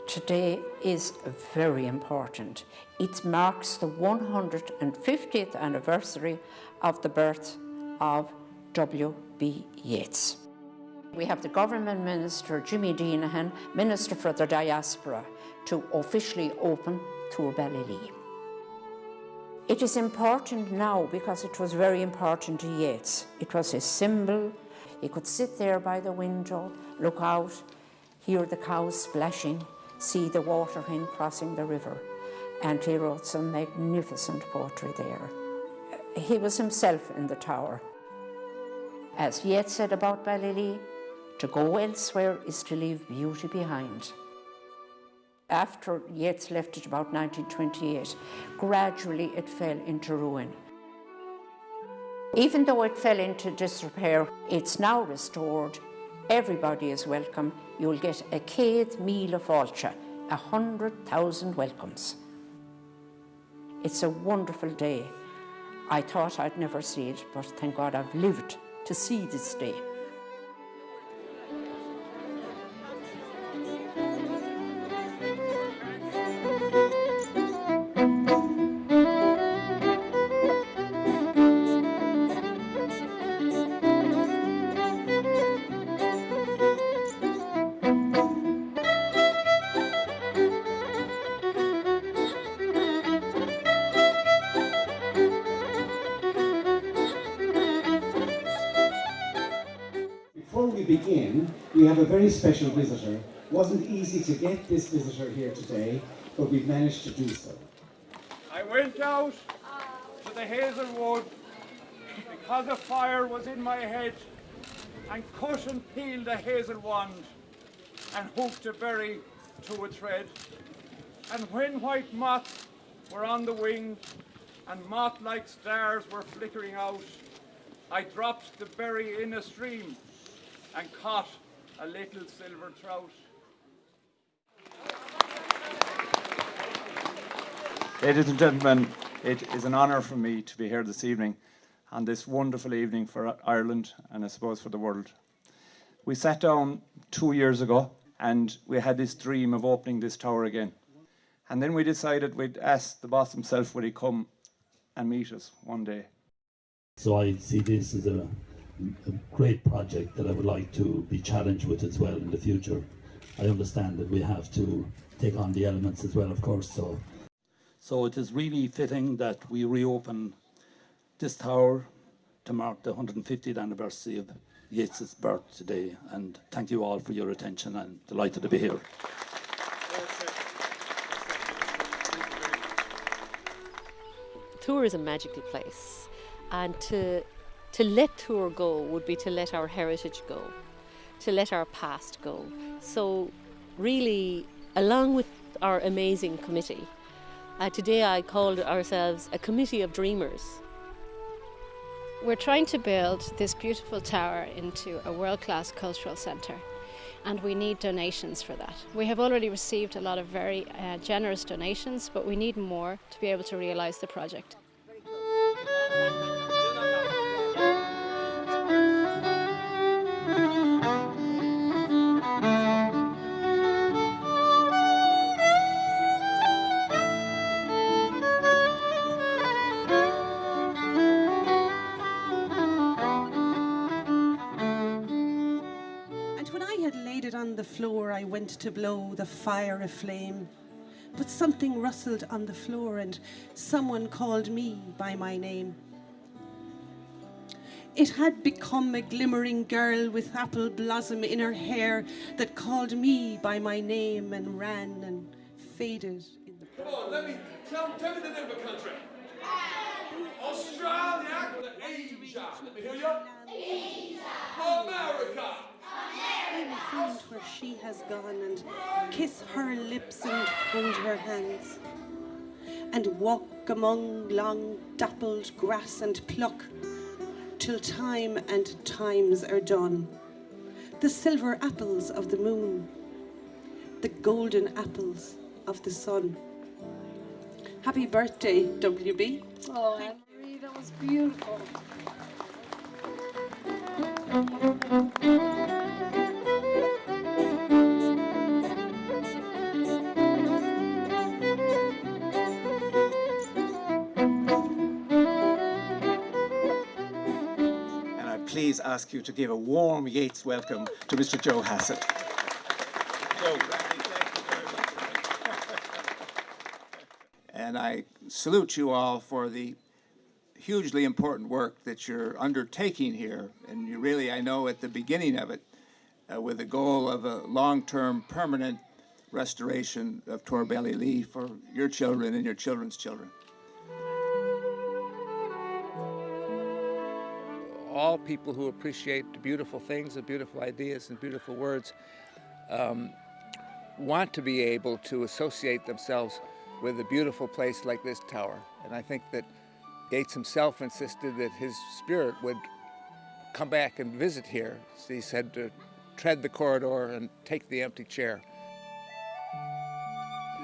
Today is very important. It marks the 150th anniversary of the birth of W.B. Yeats. We have the Government Minister, Jimmy Deanahan, Minister for the Diaspora, to officially open Tour Ballylee. It is important now because it was very important to Yeats. It was his symbol. He could sit there by the window, look out, hear the cows splashing, see the water hen crossing the river, and he wrote some magnificent poetry there. He was himself in the tower. As Yeats said about Ballylee, to go elsewhere is to leave beauty behind. After Yeats left it about 1928, gradually it fell into ruin. Even though it fell into disrepair, it's now restored. Everybody is welcome. You'll get a céad míle fáilte, 100,000 welcomes. It's a wonderful day. I thought I'd never see it, but thank God I've lived to see this day. Before we begin, we have a very special visitor. It wasn't easy to get this visitor here today, but we've managed to do so. I went out to the hazel wood because a fire was in my head, and cut and peeled a hazel wand and hooked a berry to a thread. And when white moths were on the wing and moth-like stars were flickering out, I dropped the berry in a stream and caught a little silver trout. Ladies and gentlemen, it is an honour for me to be here this evening, on this wonderful evening for Ireland and I suppose for the world. We sat down 2 years ago and we had this dream of opening this tower again. And then we decided we'd ask the boss himself would he come and meet us one day. So I see this as a great project that I would like to be challenged with as well in the future. I understand that we have to take on the elements as well, of course. So it is really fitting that we reopen this tower to mark the 150th anniversary of Yeats' birth today. And thank you all for your attention. I'm delighted to be here. Tour is a magical place, and to let Tour go would be to let our heritage go, to let our past go. So really, along with our amazing committee, today I called ourselves a committee of dreamers. We're trying to build this beautiful tower into a world-class cultural centre, and we need donations for that. We have already received a lot of very generous donations, but we need more to be able to realise the project. On the floor I went to blow the fire aflame, but something rustled on the floor and someone called me by my name. It had become a glimmering girl with apple blossom in her hair that called me by my name and ran and faded in the... Come on, tell me the name of the country. Australia, Asia, let me hear you. Asia. America. I find where she has gone and kiss her lips and hold her hands and walk among long dappled grass and pluck till time and times are done. The silver apples of the moon, the golden apples of the sun. Happy birthday, WB. Oh, Anne-Marie, that was beautiful. please ask you to give a warm Yeats welcome to Mr. Joe Hassett. Joe. And I salute you all for the hugely important work that you're undertaking here. And you really, I know, at the beginning of it, with the goal of a long-term permanent restoration of Torbelly Lee for your children and your children's children. All people who appreciate the beautiful things, the beautiful ideas and beautiful words want to be able to associate themselves with a beautiful place like this tower. And I think that Yeats himself insisted that his spirit would come back and visit here. He said to tread the corridor and take the empty chair.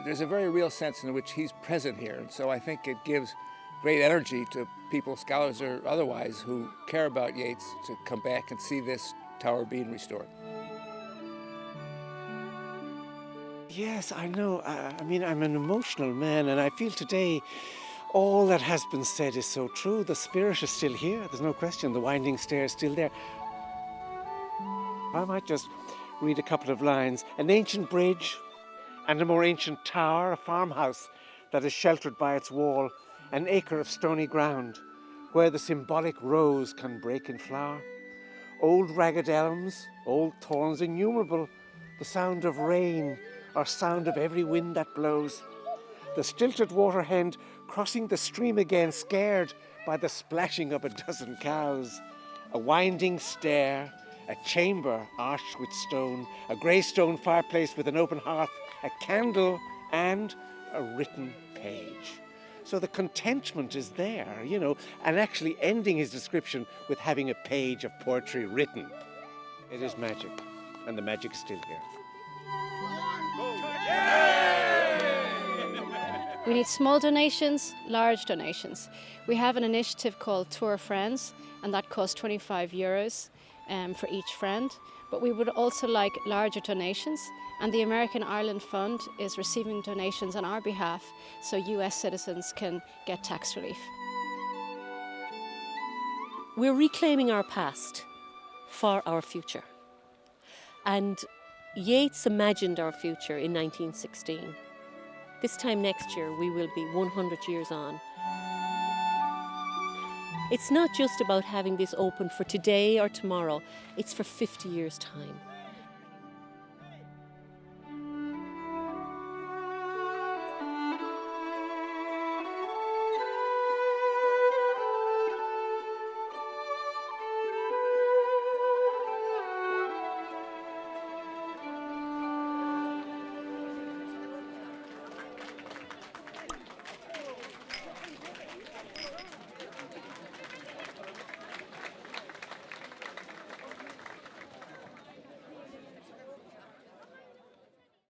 There's a very real sense in which he's present here, and so I think it gives great energy to people, scholars or otherwise, who care about Yeats to come back and see this tower being restored. Yes, I know. I mean, I'm an emotional man, and I feel today all that has been said is so true. The spirit is still here. There's no question. The winding stair is still there. I might just read a couple of lines. An ancient bridge and a more ancient tower, a farmhouse that is sheltered by its wall, an acre of stony ground where the symbolic rose can break in flower. Old ragged elms, old thorns innumerable, the sound of rain or sound of every wind that blows. The stilted water hen crossing the stream again, scared by the splashing of a dozen cows. A winding stair, a chamber arched with stone, a grey stone fireplace with an open hearth, a candle and a written page. So the contentment is there, you know, and actually ending his description with having a page of poetry written. It is magic, and the magic is still here. We need small donations, large donations. We have an initiative called Tour Friends, and that costs €25 for each friend. But we would also like larger donations, and the American Ireland Fund is receiving donations on our behalf so US citizens can get tax relief. We're reclaiming our past for our future. And Yeats imagined our future in 1916. This time next year, we will be 100 years on. It's not just about having this open for today or tomorrow, it's for 50 years' time.